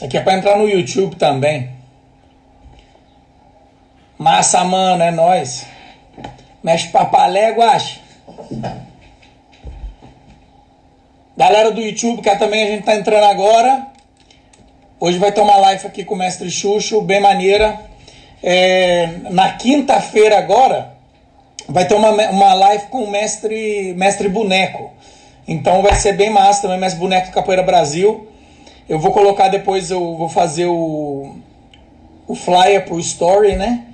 Aqui é pra entrar no YouTube também. Massa, mano, é nóis. Mexe papalé, guache. Galera do YouTube, que também a gente tá entrando agora. Hoje vai ter uma live aqui com o Mestre Xuxo, bem maneira. Na quinta-feira agora, vai ter uma live com o Mestre Boneco. Então vai ser bem massa também, Mestre Boneco do Capoeira Brasil. Eu vou colocar depois, eu vou fazer o flyer pro story, né?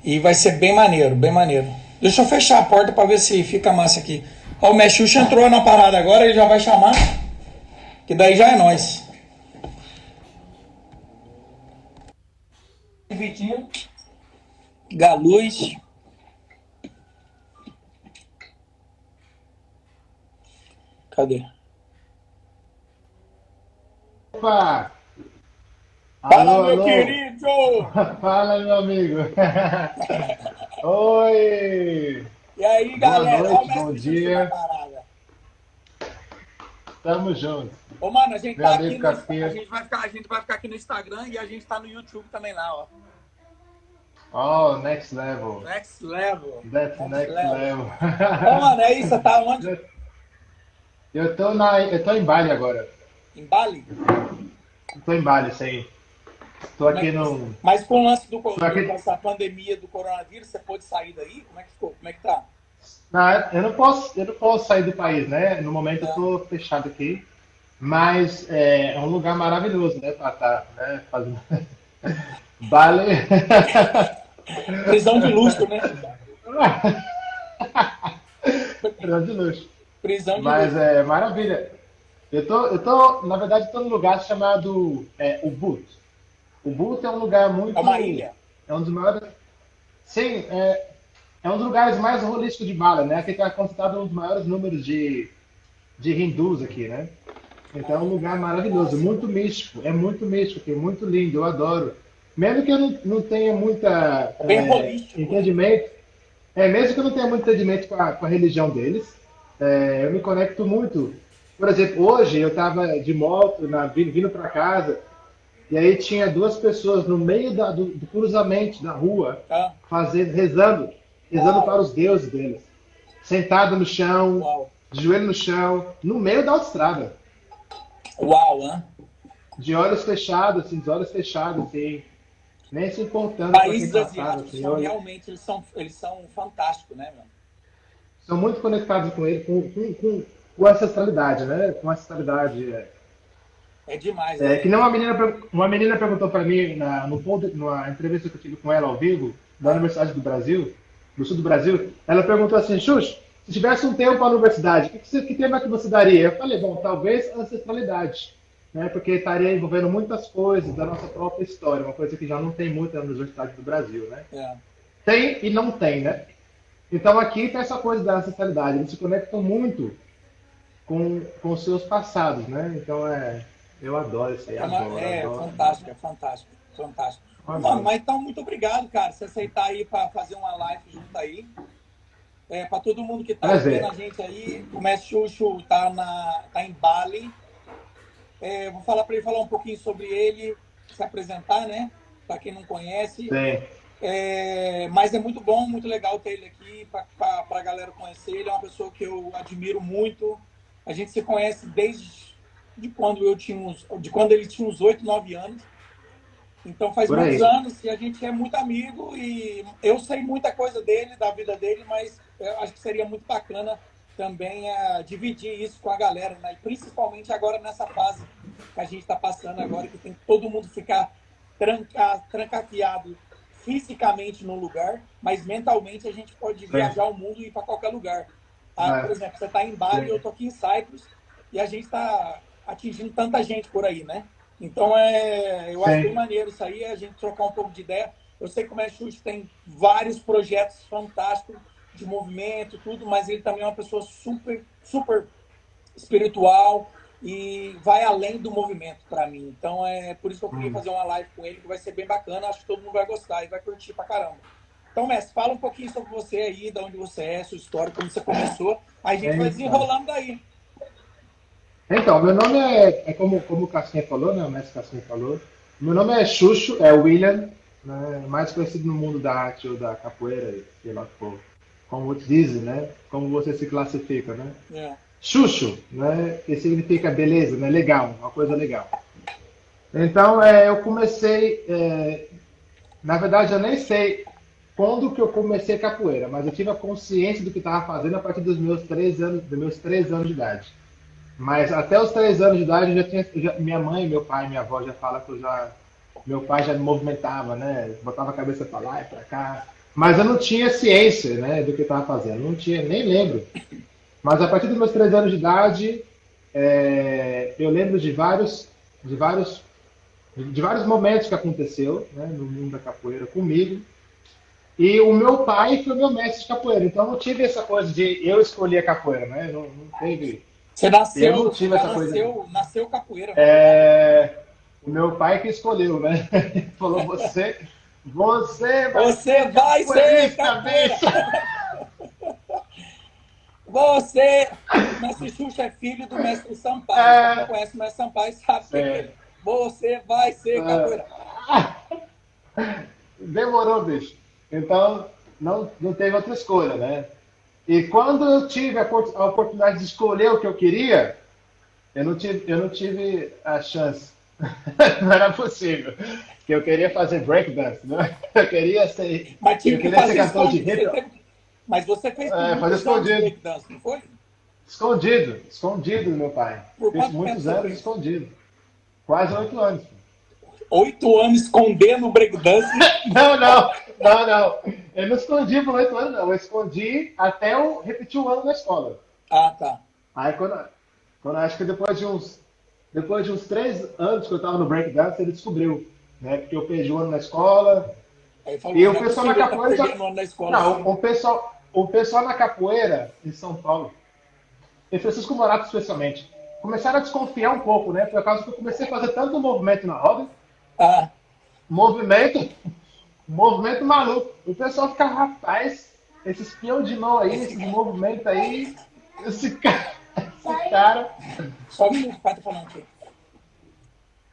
E vai ser bem maneiro, bem maneiro. Deixa eu fechar a porta pra ver se fica massa aqui. Ó, o Mestre Xuxa entrou na parada agora, ele já vai chamar. Que daí já é nóis. Vitinho. Galuz. Cadê? Opa! Fala, Alô, meu alô! querido! Fala, meu amigo! Oi! E aí, Boa galera? Ó o noite, bom Mestre Xuxa na dia. parada. Tamo junto. Ô, mano, a gente Meu tá aqui amigo no. A Casquinha. gente vai ficar aqui no Instagram e a gente tá no YouTube também lá, ó. Oh, next level. Next level. That's Next next level. level. Ô, mano, é isso, você tá onde? Eu tô em Bali agora. Em Bali? Tô em Bali, sim. Tô Como é aqui que... no. Mas com o lance Tô aqui. dessa pandemia do coronavírus, você pôde sair daí? Como é que ficou? Como é que tá? Não, eu não posso sair do país, né? No momento eu É. tô fechado aqui. Mas é um lugar maravilhoso, né? Pra estar, né, fazendo. Bali. Prisão de luxo, né? Grande luxo. Prisão de Mas luxo. é maravilha. Na verdade, estou num lugar chamado Ubud. Ubud é um lugar É uma muito, ilha. é um dos maiores, sim, é um dos lugares mais holísticos de Bali, né? Que está considerado um dos maiores números de hindus aqui, né? Então é um lugar Que maravilhoso, massa. é muito místico, aqui, muito lindo, eu adoro. Mesmo que eu não tenha muita É bem holístico, né? entendimento, mesmo que eu não tenha muito entendimento com a religião deles, eu me conecto muito. Por exemplo, hoje eu estava de moto, vindo para casa, e aí tinha duas pessoas no meio do cruzamento da rua, Tá? rezando para Uau, os deuses deles. Sentado no chão, uau. de joelho no chão, no meio da autoestrada. Uau, né? De olhos fechados, assim, nem se importando com quem Países passava, asiáticos assim, são olha, realmente, eles são fantásticos, né, mano? são muito conectados com ele, com a ancestralidade, né? Com a ancestralidade. É demais. Que nem uma menina perguntou para mim numa entrevista que eu tive com ela ao vivo, da Ah, Universidade do Brasil, do sul do Brasil, ela perguntou assim, Xuxa, se tivesse um tempo para a universidade, que tema que você daria? Eu falei, bom, talvez ancestralidade, né? Porque estaria envolvendo muitas coisas da nossa própria história, uma coisa que já não tem muito na Universidade do Brasil, né? é. Tem e não tem, né? Então aqui tem essa coisa da ancestralidade, eles se conectam muito com os seus passados, né? Então eu adoro isso aí, adoro, adoro, Fantástico, é fantástico, fantástico. Mano, adoro. mas então, muito obrigado, cara, se aceitar aí para fazer uma live junto aí. Para todo mundo que tá aí vendo Prazer. a gente aí, o Mestre Xuxo tá em Bali. Vou falar para ele falar um pouquinho sobre ele, se apresentar, né? Para quem não conhece. Sim. Mas é muito bom, muito legal ter ele aqui para a galera conhecer. Ele é uma pessoa que eu admiro muito. A gente se conhece desde de quando ele tinha uns 8, 9 anos. Então faz Por muitos aí. anos e a gente é muito amigo e eu sei muita coisa dele, da vida dele, mas eu acho que seria muito bacana também dividir isso com a galera, né? E principalmente agora nessa fase que a gente está passando agora, que tem que todo mundo ficar trancafiado fisicamente no lugar, mas mentalmente a gente pode Sim. viajar o mundo e ir para qualquer lugar. Por É, exemplo, você está em Bali, eu sim. estou aqui em Cyprus e a gente está atingindo tanta gente por aí, né? Então, eu acho bem Sim. maneiro isso aí, a gente trocar um pouco de ideia. Eu sei que o Mestre Xuxa tem vários projetos fantásticos de movimento, tudo, mas ele também é uma pessoa super, super espiritual e vai além do movimento para mim. Então, é por isso que eu queria Hum. fazer uma live com ele, que vai ser bem bacana. Acho que todo mundo vai gostar e vai curtir pra caramba. Então, Mestre, fala um pouquinho sobre você aí, de onde você é, sua história, como você começou. Aí a gente vai Então, desenrolando daí. meu nome é como o Casquinha falou, né? O mestre Casquinha falou. Meu nome é Xuxo, é William, né? Mais conhecido no mundo da arte ou da capoeira, sei lá como dizem, né? Como você se classifica, né? É. Xuxo, né? Que significa beleza, né? Legal, uma coisa legal. Então, eu comecei, na verdade, eu nem sei quando que eu comecei capoeira, mas eu tive a consciência do que estava fazendo a partir dos meus 3 anos de idade. Mas até os 3 anos de idade, minha mãe, meu pai, minha avó já fala que meu pai já me movimentava, né? Botava a cabeça para lá e para cá. Mas eu não tinha ciência, né, do que estava fazendo, não tinha, nem lembro. Mas a partir dos meus 3 anos de idade, eu lembro de vários, de vários momentos que aconteceu, né, no mundo da capoeira comigo. E o meu pai foi meu mestre de capoeira, então não tive essa coisa de eu escolher a capoeira, né? Não teve. Você Eu não nasceu, tive essa coisa. nasceu capoeira mesmo. É, o meu pai que escolheu, né? Ele falou: você vai Você ser vai ser capoeirista, capoeira! bicho! Você, o mestre Xuxa é filho do mestre Sampaio. Então, quem É, conhece o mestre Sampaio sabe que é é, ele. Você vai ser capoeira. demorou, bicho. Então, não teve outra escolha, né? E quando eu tive a oportunidade de escolher o que eu queria, eu não tive a chance. Não era possível. Que eu queria fazer breakdance, né? Mas Eu tive que queria ser fazer cantor de escondido. hip hop. Mas você fez por Fazer muitos anos escondido. breakdance, não foi? Escondido. Escondido do meu pai. Por Fiz quanto tempo muitos você anos fez? escondido. Quase 8 anos. 8 anos escondendo o breakdance. Não, não, não, não. Eu não escondi por 8 anos, não. Eu escondi até eu repetir o ano na escola. Ah, tá. Aí quando acho que depois de uns 3 anos que eu estava no breakdance, ele descobriu, né? Porque eu perdi o ano na escola. Aí E falou, o não é pessoal na possível estar capoeira já. perdendo ano na escola Não, assim. o pessoal na capoeira em São Paulo, em Francisco Morato especialmente, começaram a desconfiar um pouco, né? Por causa que eu comecei a fazer tanto movimento na roda, Ah, movimento, movimento maluco. O pessoal fica, rapaz, esses peão de mão aí, esse esses cara. movimentos aí, esse cara, Só um minuto, o pai tá falando aqui.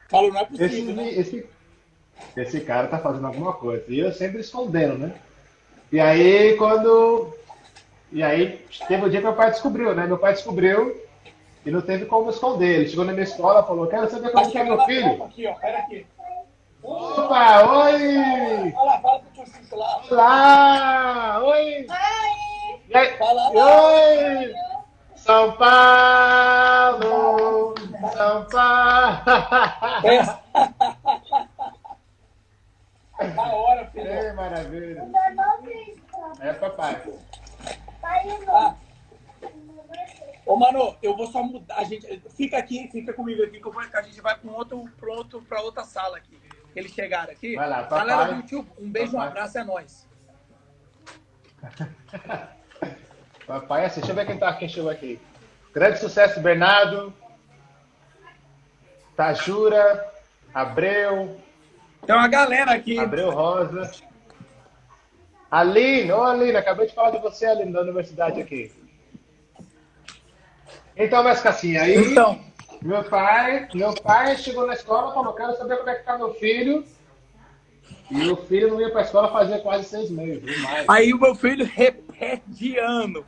Falou, não é esse, possível, né? esse, esse cara tá fazendo alguma coisa. E eu sempre escondendo, né? E aí, teve um dia que meu pai descobriu, né? Meu pai descobriu e não teve como esconder. Ele chegou na minha escola e falou: quero saber Tá como está chegando meu a tropa filho. aqui, ó. Pera aqui. Opa, oi! Fala pro tio Cício lá. Olá! Oi! E aí? Fala lá, oi. Oi! São Paulo! São Paulo! Pensa. Da hora, filho. Ei, maravilha! É, papai. Ah, ô, mano, eu vou só mudar. A gente fica aqui, fica comigo aqui, que a gente vai para outra sala aqui. Eles chegaram aqui. Vai lá, Galera do papai. YouTube, um beijo, um Papai. abraço, é nóis. Papai, assim, deixa eu ver quem chegou aqui. Grande sucesso, Bernardo, Tajura, Abreu, Tem uma galera aqui. Abreu Rosa. Aline, ô Aline, acabei de falar de você, Aline, da universidade aqui. Então, mas Cassinha, aí Então, meu pai chegou na escola e falou: quero saber como é que tá meu filho. E o filho não ia pra escola fazia quase 6 meses, ou mais. aí o meu filho repete ano.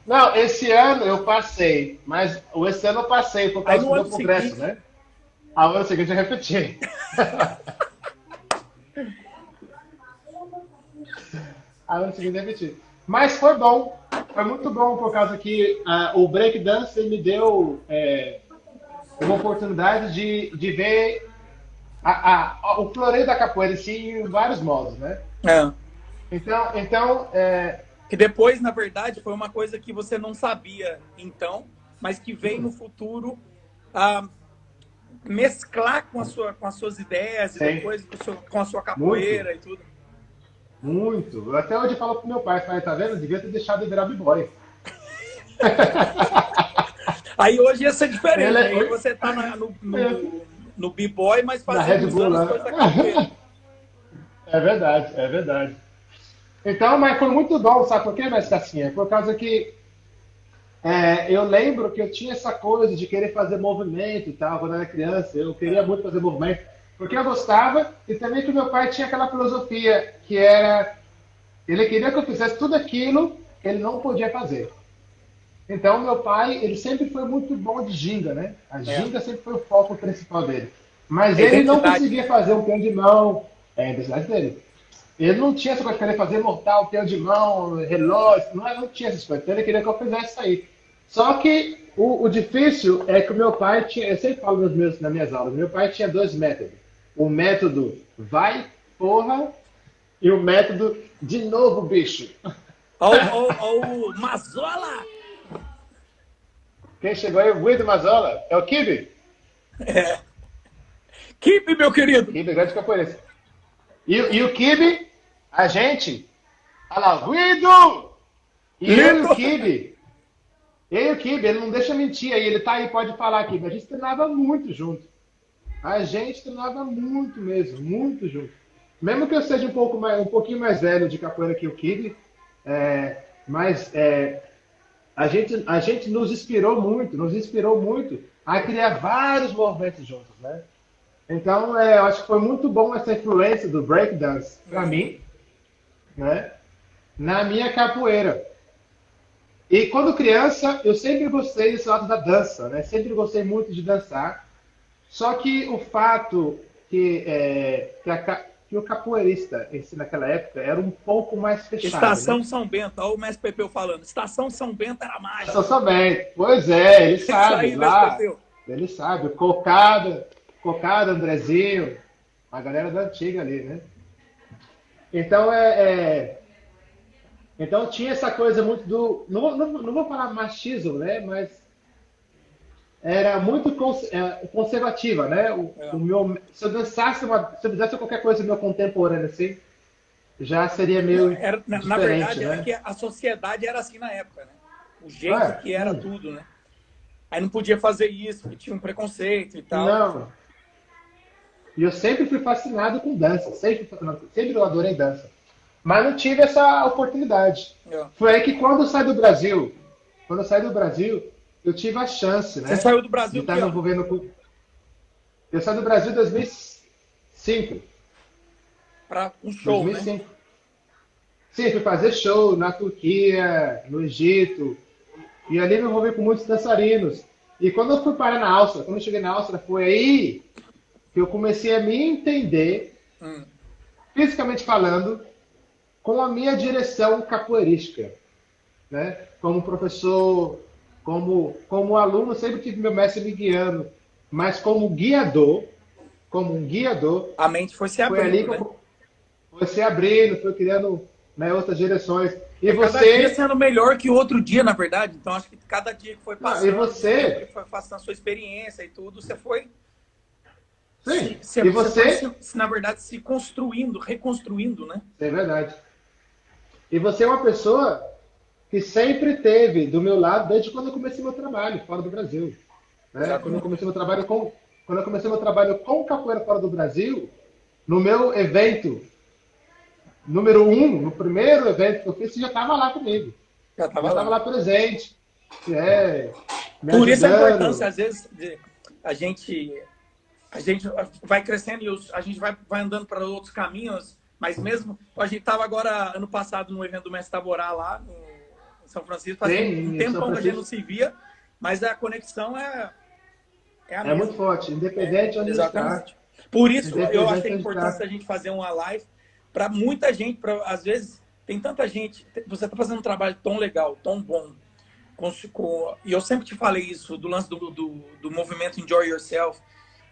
Não, esse ano eu passei, mas esse ano eu passei por Aí causa no do meu ano congresso, seguinte, né? A ano seguinte eu repeti. A ano seguinte eu repeti. Mas foi bom, foi muito bom por causa que o breakdance me deu uma oportunidade de ver o floreio da capoeira em si em vários modos, né? é, Então, que depois, na verdade, foi uma coisa que você não sabia então, mas que veio no futuro a mesclar com as suas ideias e sim, depois com a sua muito, capoeira e tudo. muito. Eu até hoje falo pro meu pai, falei, tá vendo? Eu devia ter deixado de virar b-boy. Aí hoje ia ser diferente. Ele, Aí você tá no B-Boy, mas na Red fazendo Bull, usando as né? coisas da capoeira. É verdade, é verdade. Então, mas foi muito bom, sabe por quê, mestre Cassinha? Por causa que eu lembro que eu tinha essa coisa de querer fazer movimento e tal, quando eu era criança. Eu queria muito fazer movimento, porque eu gostava, e também que o meu pai tinha aquela filosofia que era, ele queria que eu fizesse tudo aquilo que ele não podia fazer. Então, meu pai, ele sempre foi muito bom de ginga, né? A É. ginga sempre foi o foco principal dele. Mas A ele não identidade, conseguia né? fazer um peão de mão, a identidade dele. Ele não tinha essa coisa de querer fazer mortal, peão de mão, relógio, não tinha essas coisas. Então, ele queria que eu fizesse isso aí. Só que o difícil é que o meu pai tinha, eu sempre falo nas minhas aulas, meu pai tinha dois métodos. O método vai, porra, e o método de novo, bicho. Ó, o Mazola! Quem chegou aí? O Guido Mazola. É o Kibe? Keep, meu querido! Kibe, grande capoeirista. E o Kibe, a gente, olha lá, Guido! E eu e Lindo! o Kibe, ele não deixa mentir aí, ele tá aí, pode falar, Kibe. A gente treinava muito junto. A gente treinava muito mesmo, muito junto. Mesmo que eu seja um pouquinho mais velho de capoeira que o Kibe, mas a gente nos inspirou muito a criar vários movimentos juntos, né? Então, eu acho que foi muito bom essa influência do breakdance para mim, né? Na minha capoeira. E quando criança, eu sempre gostei desse lado da dança, né? Sempre gostei muito de dançar. Só que o fato que o capoeirista em si, naquela época era um pouco mais fechado, né? Estação São Bento, olha o mestre Pepeu falando. Estação São Bento era Só mágica. somente. Pois é, ele Isso sabe, aí, mestre lá, Pepeu. ele sabe. Cocada, Andrezinho, a galera da antiga ali, né? Então, então tinha essa coisa muito do. Não vou falar machismo, né? Mas era muito conservativa, né? É. Se eu dançasse se eu fizesse qualquer coisa meu contemporâneo assim, já seria meio Era, na diferente, verdade, é né? que a sociedade era assim na época, né? O jeito Ah, que era tudo, né? Aí não podia fazer isso, porque tinha um preconceito e tal. não. E eu sempre fui fascinado com dança, sempre eu adorei dança. Mas não tive essa oportunidade. É. Foi aí que quando eu saí do Brasil, eu tive a chance, Você né, saiu do de Brasil estar que me ano? envolvendo com. Eu saí do Brasil em 2005. Para um show, né? 2005. Sim, fui fazer show na Turquia, no Egito, e ali me envolvi com muitos dançarinos. E quando eu fui parar na Áustria, quando eu cheguei na Áustria, foi aí que eu comecei a me entender, Hum. fisicamente falando, com a minha direção capoeirística, né? Como professor, como aluno, sempre tive meu mestre me guiando, mas como um guiador, A mente foi se foi ali abrindo, que né? eu comecei abrindo, foi criando, né, outras direções. E É cada dia você, sendo melhor que o outro dia, na verdade. Então, acho que cada dia que foi não, e passando, o tempo que você, foi passando a sua experiência e tudo, você foi, sim, e você foi você, na verdade, se construindo, reconstruindo, né? é verdade. E você é uma pessoa que sempre teve do meu lado desde quando eu comecei meu trabalho fora do Brasil, né? Exatamente. Quando eu comecei meu trabalho com capoeira fora do Brasil, no meu evento número um, no primeiro evento que eu fiz, você já estava lá comigo. Já Você já estava estava lá. lá presente, me Por isso a importância, ajudando. às vezes, de a gente, a gente vai crescendo e a gente vai andando para outros caminhos, mas mesmo, a gente estava agora, ano passado, no evento do Mestre Taborá, lá em São Francisco, fazia um Tem em São tempão que a gente não Francisco. se via, mas a conexão é a É muito mesma. forte, independente de onde a gente está. Exatamente. Por isso, eu Independente de achei a onde importância está. da gente fazer uma live para muita gente, às vezes, tem tanta gente, você está fazendo um trabalho tão legal, tão bom, e eu sempre te falei isso, do lance do movimento Enjoy Yourself,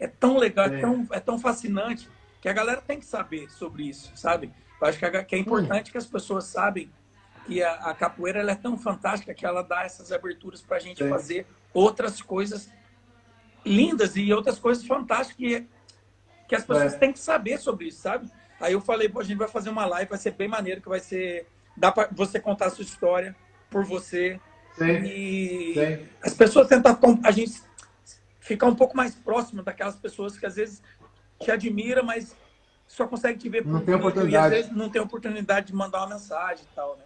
é tão legal, É. é tão fascinante, que a galera tem que saber sobre isso, sabe? Eu acho que é Hum, importante que as pessoas sabem que a capoeira ela é tão fantástica que ela dá essas aberturas para a gente é. fazer outras coisas lindas e outras coisas fantásticas que as pessoas É. têm que saber sobre isso, sabe? Aí eu falei, pô, a gente vai fazer uma live, vai ser bem maneiro, que vai ser... Dá para você contar a sua história por você Sim, e sim. as pessoas tentar a gente ficar um pouco mais próximo daquelas pessoas que às vezes te admira, mas só consegue te ver Não por tem vídeo e às oportunidade. vezes não tem oportunidade de mandar uma mensagem e tal, né?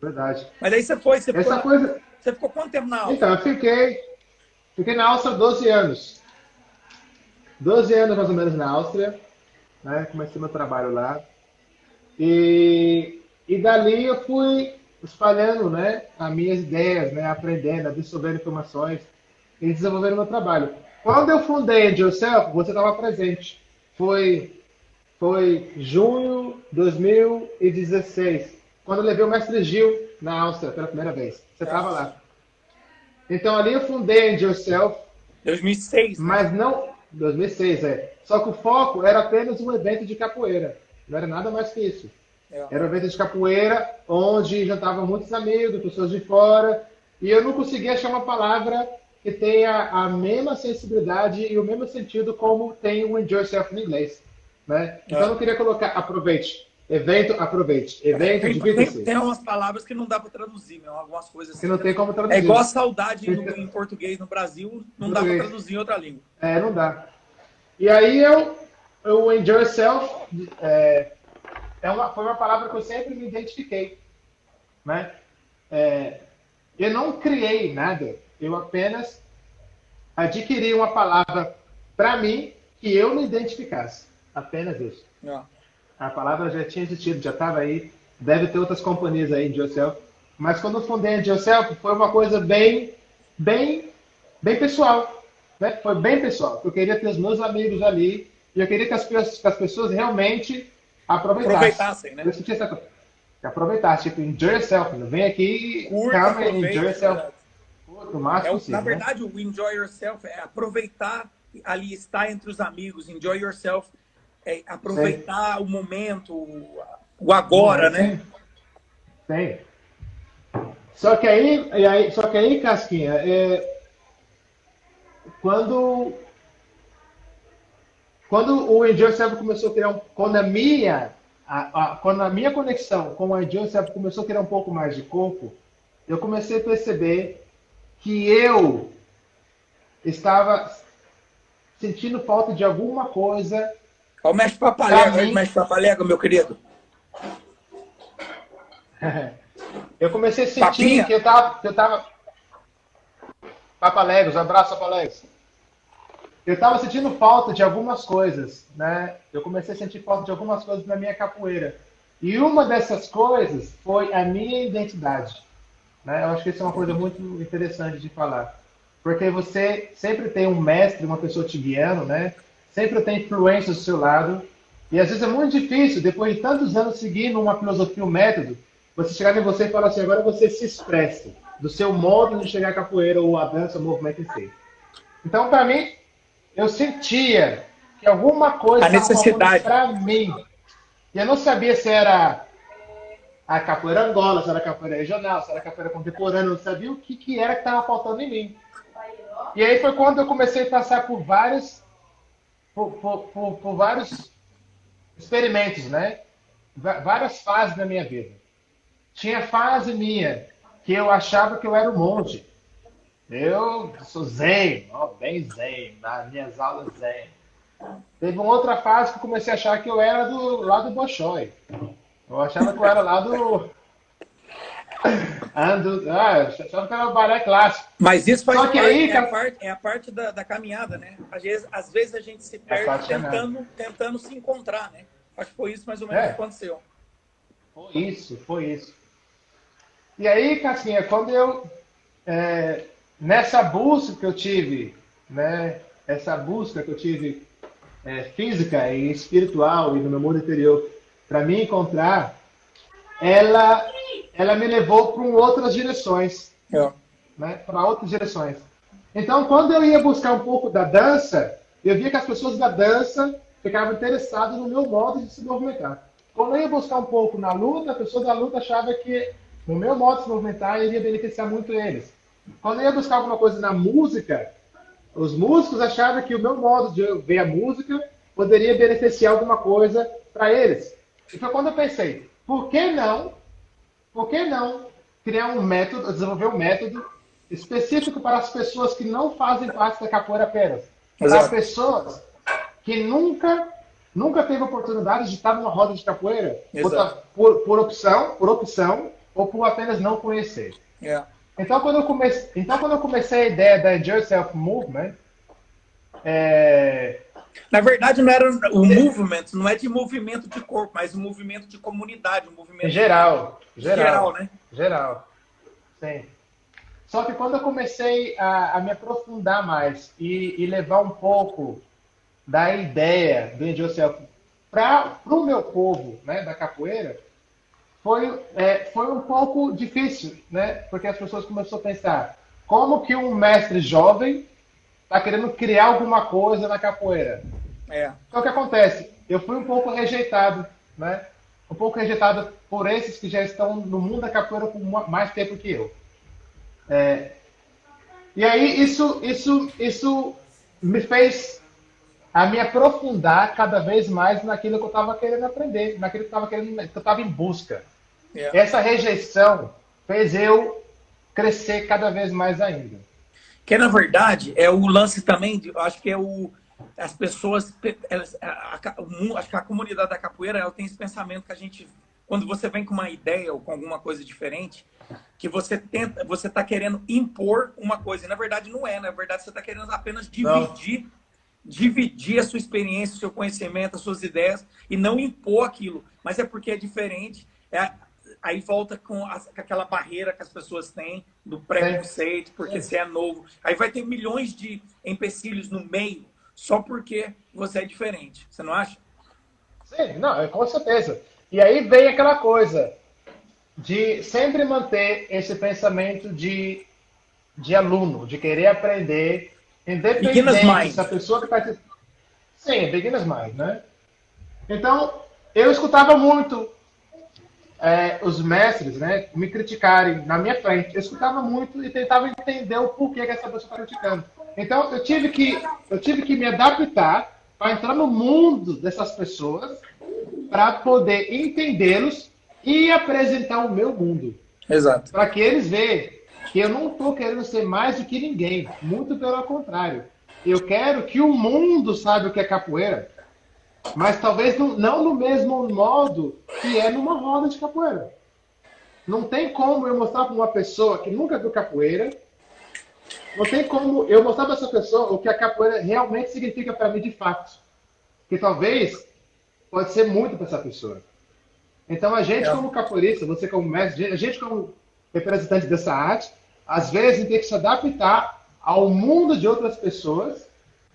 Verdade. Mas aí você foi Essa para coisa. Você ficou quanto tempo na Áustria? Então, eu fiquei na Áustria 12 anos. 12 anos mais ou menos na Áustria, né? Comecei meu trabalho lá. E dali eu fui espalhando, né, as minhas ideias, né, aprendendo, absorvendo informações e desenvolvendo meu trabalho. Quando eu fundei a Yourself, você estava presente. Foi, foi junho de 2016, quando eu levei o mestre Gil na Áustria pela primeira vez. Você estava lá. Então ali eu fundei a Yourself, 2006, né? mas não. 2006, é. Só que o foco era apenas um evento de capoeira. Não era nada mais que isso. Era um evento de capoeira, onde juntavam muitos amigos, pessoas de fora, e eu não conseguia achar uma palavra que tenha a mesma sensibilidade e o mesmo sentido como tem o Enjoy Yourself em inglês. Né? Então eu não queria colocar aproveite. Evento, aproveite. Evento, divirta-se. Tem umas palavras que não dá para traduzir, né? Algumas coisas assim. Que não tem como traduzir. É igual a saudade em português no Brasil, não dá para traduzir em outra língua. É, não dá. E aí eu Enjoy Yourself foi uma palavra que eu sempre me identifiquei. Né? Eu não criei nada, eu apenas adquiri uma palavra para mim que eu me identificasse. Apenas isso. A palavra já tinha existido, já estava aí. Deve ter outras companhias aí de Yourself. Mas quando eu fundei a Yourself, foi uma coisa bem pessoal. Né? Foi bem pessoal. Eu queria ter os meus amigos ali e eu queria que as pessoas realmente aproveitassem. Né? Que aproveitasse. Tipo, enjoy yourself. Não vem aqui e calma, enjoy yourself. O máximo possível, na verdade, o enjoy yourself é aproveitar ali, estar entre os amigos. Enjoy yourself é aproveitar o momento, o agora, né? Sim. Só que aí, Casquinha, quando o Enjoy Yourself começou a criar quando a minha conexão com o Enjoy Yourself começou a criar um pouco mais de corpo, eu comecei a perceber que eu estava sentindo falta de alguma coisa. Olha o mestre Papalégua, meu querido. Eu comecei a sentir que eu tava... Papalegos, abraço, Papalegos. Eu estava sentindo falta de algumas coisas, né? Eu comecei a sentir falta de algumas coisas na minha capoeira. E uma dessas coisas foi a minha identidade. Né? Eu acho que isso é uma coisa muito interessante de falar. Porque você sempre tem um mestre, uma pessoa te guiando, né? Sempre tem influência do seu lado. E às vezes é muito difícil, depois de tantos anos seguindo uma filosofia, um método, você chegar em você e falar assim, agora você se expresse do seu modo de chegar à capoeira ou a dança, o movimento em si. Então, para mim, eu sentia que alguma coisa estava faltando para mim. E eu não sabia se era a capoeira Angola, se era a capoeira regional, se era a capoeira contemporânea, eu não sabia o que era que estava faltando em mim. E aí foi quando eu comecei a passar por vários experimentos, né? Várias fases na minha vida. Tinha fase minha que eu achava que eu era um monge. Eu sou zen, bem zen, nas minhas aulas zen. Teve uma outra fase que eu comecei a achar que eu era lá do Bolshoi. Eu achava que eu era lá do... achava que era o balé clássico. Mas isso faz parte, é a parte da caminhada, né? Às vezes a gente se perde tentando se encontrar, né? Acho que foi isso mais ou menos que aconteceu. Foi isso. E aí, Cassinha, quando eu... nessa busca que eu tive, né? Essa busca que eu tive física e espiritual e no meu mundo interior, para me encontrar, ela me levou para outras direções. Né? Para outras direções. Então, quando eu ia buscar um pouco da dança, eu via que as pessoas da dança ficavam interessadas no meu modo de se movimentar. Quando eu ia buscar um pouco na luta, a pessoa da luta achava que no meu modo de se movimentar iria beneficiar muito eles. Quando eu ia buscar alguma coisa na música, os músicos achavam que o meu modo de ver a música poderia beneficiar alguma coisa para eles. E foi quando eu pensei, por que não criar um método, desenvolver um método específico para as pessoas que não fazem parte da capoeira apenas. Para pessoas que nunca teve a oportunidade de estar numa roda de capoeira, por opção ou por apenas não conhecer. Então, quando eu comecei a ideia da Enjoy Yourself Movement, é, Na verdade, não era o movement, não é de movimento de corpo, mas o movimento de comunidade, o em movimento geral, geral, geral, né? geral, sim. Só que quando eu comecei a me aprofundar mais e levar um pouco da ideia do Enjoy Yourself para o meu povo, né, da capoeira, foi um pouco difícil, né? Porque as pessoas começaram a pensar, como que um mestre jovem está querendo criar alguma coisa na capoeira? É. Então o que acontece? Eu fui um pouco rejeitado, né? Um pouco rejeitado por esses que já estão no mundo da capoeira por mais tempo que eu. E aí isso me fez a me aprofundar cada vez mais naquilo que eu estava querendo aprender, naquilo que eu estava querendo, que eu estava em busca. É. Essa rejeição fez eu crescer cada vez mais ainda. Que na verdade é o lance também, eu acho que é o as pessoas, elas, acho que a comunidade da capoeira ela tem esse pensamento que a gente, quando você vem com uma ideia ou com alguma coisa diferente, que você está querendo impor uma coisa, e na verdade não é, na verdade você está querendo apenas Não, dividir a sua experiência, o seu conhecimento, as suas ideias e não impor aquilo, mas é porque é diferente. Aí volta com aquela barreira que as pessoas têm do sim, preconceito, porque você é novo. Aí vai ter milhões de empecilhos no meio só porque você é diferente. Você não acha? sim, não, com certeza. E aí vem aquela coisa de sempre manter esse pensamento de aluno, de querer aprender, Beginner's independente se mind. a pessoa que está. Sim, beginner's mind, né? Então, eu escutava muito os mestres, né, me criticarem na minha frente. Eu escutava muito e tentava entender o porquê que essa pessoa está criticando. Então, eu tive que me adaptar para entrar no mundo dessas pessoas para poder entendê-los e apresentar o meu mundo. Exato. Para que eles vejam que eu não estou querendo ser mais do que ninguém. Muito pelo contrário. Eu quero que o mundo saiba o que é capoeira, mas talvez não no mesmo modo que é numa roda de capoeira. Não tem como eu mostrar para uma pessoa que nunca viu capoeira, não tem como eu mostrar para essa pessoa o que a capoeira realmente significa para mim de fato. Que talvez pode ser muito para essa pessoa. Então a gente É. como capoeirista, você como mestre, a gente como representante dessa arte, às vezes tem que se adaptar ao mundo de outras pessoas,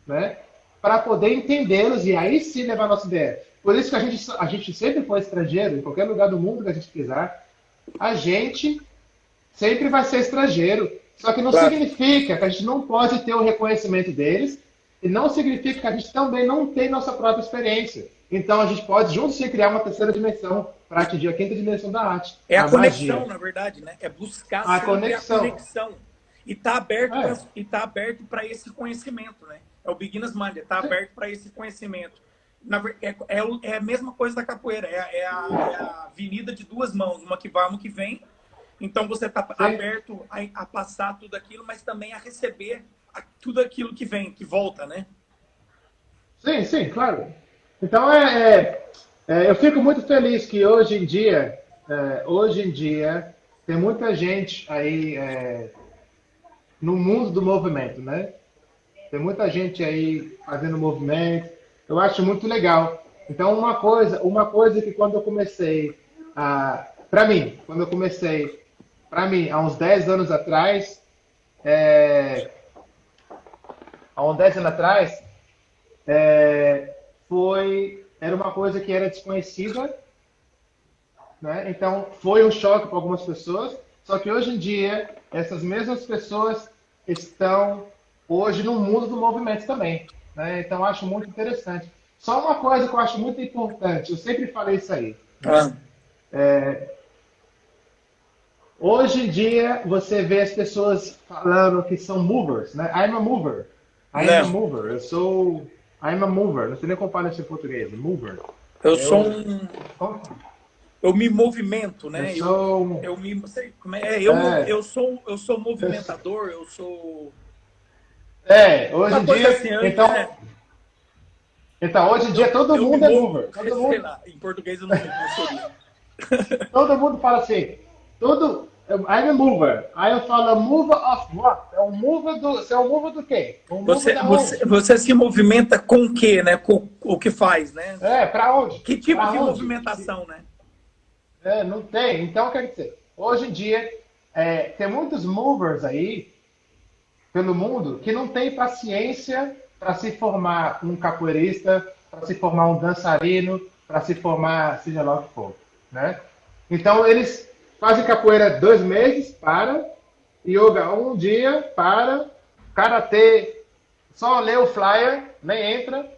né, para poder entendê-los e aí sim levar a nossa ideia. Por isso que a gente sempre foi estrangeiro, em qualquer lugar do mundo que a gente quiser, a gente sempre vai ser estrangeiro. Só que não Claro. significa que a gente não pode ter o reconhecimento deles e não significa que a gente também não tem nossa própria experiência. Então a gente pode juntos se criar uma terceira dimensão para atingir a quinta dimensão da arte, É a a conexão, magia, na verdade, né? É buscar a sempre a conexão. conexão. E tá aberto para É, esse conhecimento, né? É o beginner's mind, tá aberto para esse conhecimento. É a mesma coisa da capoeira, é a avenida de duas mãos, uma que vai, uma que vem. Então você está sim, aberto a passar tudo aquilo, mas também a receber tudo aquilo que vem, que volta, né? sim, sim, claro. Então eu fico muito feliz que hoje em dia tem muita gente aí no mundo do movimento, né? Tem muita gente aí fazendo movimento. Eu acho muito legal. Então, uma coisa que quando eu comecei, para mim, é, há uns 10 anos atrás, era uma coisa que era desconhecida, né? Então, foi um choque para algumas pessoas. Só que hoje em dia, essas mesmas pessoas estão hoje no mundo do movimento também, né? Então, eu acho muito interessante. Só uma coisa que eu acho muito importante, eu sempre falei isso aí, né? Ah, Hoje em dia, você vê as pessoas falando que são movers, né? I'm a mover. I am a né? mover. I'm a mover. Não sei nem como fala isso em português. Mover. Eu sou Eu, um. Eu me movimento, eu né? sou. Eu me. Sei como é, É, eu sou eu, movimentador, eu sou. hoje Uma em coisa dia, assim, então, hoje em dia todo eu me mundo é movo, mover. Todo sei mundo, lá, em português eu não seria. todo mundo fala assim. I'm a mover. Aí eu falo, mover of what? Você é um mover do quê? Um mover da onde? Você se movimenta com o quê, né? Com o que faz, né? Pra onde? Que tipo Pra de onde? movimentação, né? Não tem. Então, quer dizer, hoje em dia, tem muitos movers aí, pelo mundo, que não tem paciência para se formar um capoeirista, para se formar um dançarino, para se formar, seja lá o que for, né? Então, eles fazem capoeira 2 meses, para, yoga um dia, para, karatê, só lê o flyer, nem entra,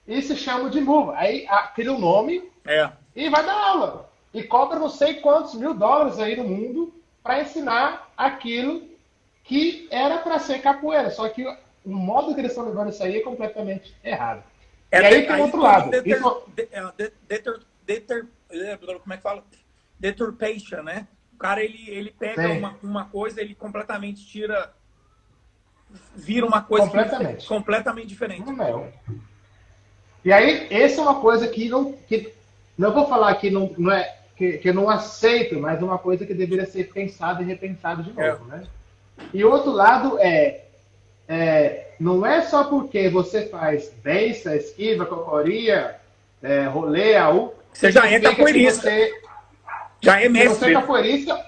e se chama de mover. Aí cria um nome É. e vai dar aula. E cobra não sei quantos $1000 aí no mundo para ensinar aquilo que era para ser capoeira. Só que o modo que eles estão levando isso aí é completamente errado. E aí tem outro lado. Como é que fala? Deturpation, né? O cara, ele pega uma coisa, ele completamente tira, vira uma coisa completamente diferente. Não. E aí, essa é uma coisa que não vou falar que não é que eu não aceito, mas uma coisa que deveria ser pensada e repensada de novo, né? E outro lado não é só porque você faz benção, esquiva, cocoria, rolê, você já é capoeirista. Já é mestre. Você é capoeirista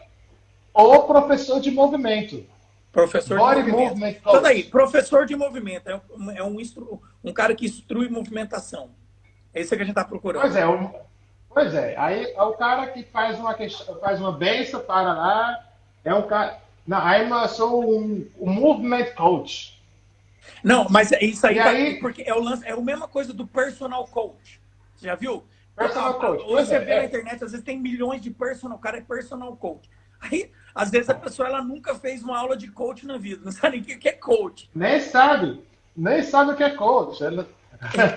ou professor de movimento. Professor de movimento. Então daí, professor de movimento é um cara que instrui movimentação. É isso que a gente está procurando. Pois é. Aí é o cara que faz uma benção para lá, é um cara. Não, aí eu sou um movement coach. Não, mas isso aí, porque é a mesma coisa do personal coach. Você já viu? Personal coach. Hoje você vê na internet, às vezes tem milhões de o cara é personal coach. Aí, às vezes a pessoa ela nunca fez uma aula de coach na vida, não sabe nem o que é coach. Nem sabe o que é coach.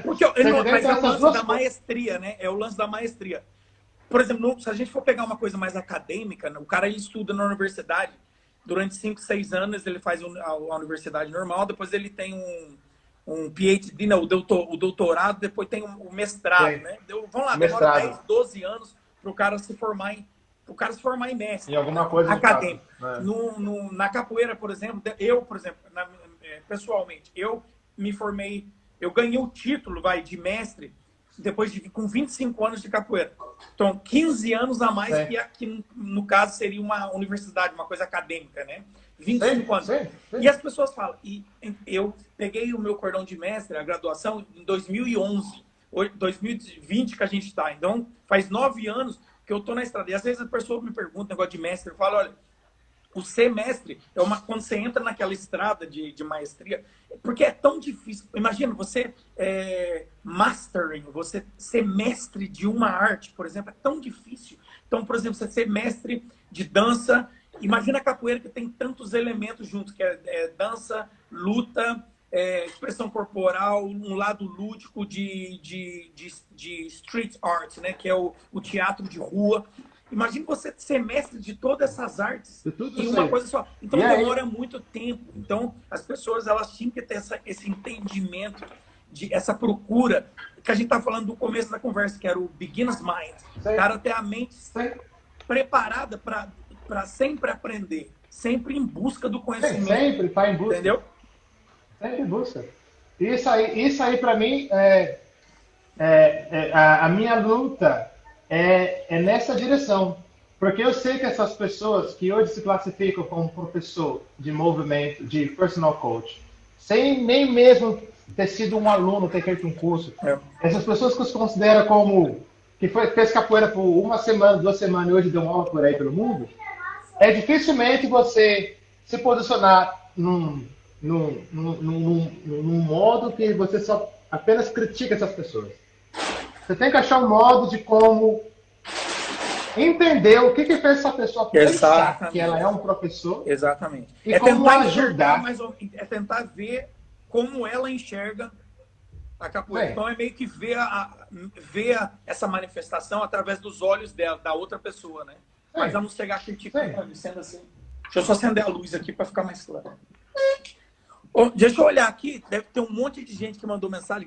Porque mas é o lance da maestria, né? É o lance da maestria. Por exemplo, se a gente for pegar uma coisa mais acadêmica, o cara ele estuda na universidade, durante 5, 6 anos ele faz a universidade normal, depois ele tem um PhD, né, o doutorado, depois tem o mestrado, né? Vamos lá, demora 10, 12 anos para o cara se formar em mestre. Em alguma coisa acadêmica. Na capoeira, por exemplo, pessoalmente, eu me formei, eu ganhei o título de mestre com 25 anos de capoeira. Então, 15 anos a mais que no caso seria uma universidade, uma coisa acadêmica, né? 25 anos. Sim. E as pessoas falam, e eu peguei o meu cordão de mestre, a graduação, em 2011, 2020 que a gente está. Então, faz 9 anos que eu estou na estrada. E às vezes a pessoa me pergunta, negócio de mestre, eu falo, olha, o ser mestre quando você entra naquela estrada de maestria, porque é tão difícil. Imagina, você mastering, você ser mestre de uma arte, por exemplo, é tão difícil. Então, por exemplo, você ser mestre de dança, imagina a capoeira que tem tantos elementos juntos, que é dança, luta, expressão corporal, um lado lúdico de street art, né, que é o teatro de rua. Imagina você ser mestre de todas essas artes em uma coisa só. Então, demora muito tempo. Então, as pessoas elas tinham que ter esse entendimento, essa procura, que a gente está falando do começo da conversa, que era o beginner's mind. O cara ter a mente preparada para sempre aprender, sempre em busca do conhecimento. Sempre está em busca. Entendeu? Sempre em busca. Isso aí para mim, a minha luta é nessa direção. Porque eu sei que essas pessoas que hoje se classificam como professor de movimento, de personal coach, sem nem mesmo ter sido um aluno, ter feito um curso, essas pessoas que se consideram como que fez capoeira por 1 semana, 2 semanas e hoje deu uma aula por aí pelo mundo, é dificilmente você se posicionar num modo que você só apenas critica essas pessoas. Você tem que achar um modo de como entender o que fez essa pessoa pensar que ela é um professor. Exatamente. E como tentar ajudar. É tentar ver como ela enxerga a capoeira. Então é meio que ver essa manifestação através dos olhos dela, da outra pessoa, né? Mas eu não chegar criticando, sendo assim. Deixa eu só acender a luz aqui para ficar mais claro. Deixa eu olhar aqui, deve ter um monte de gente que mandou mensagem.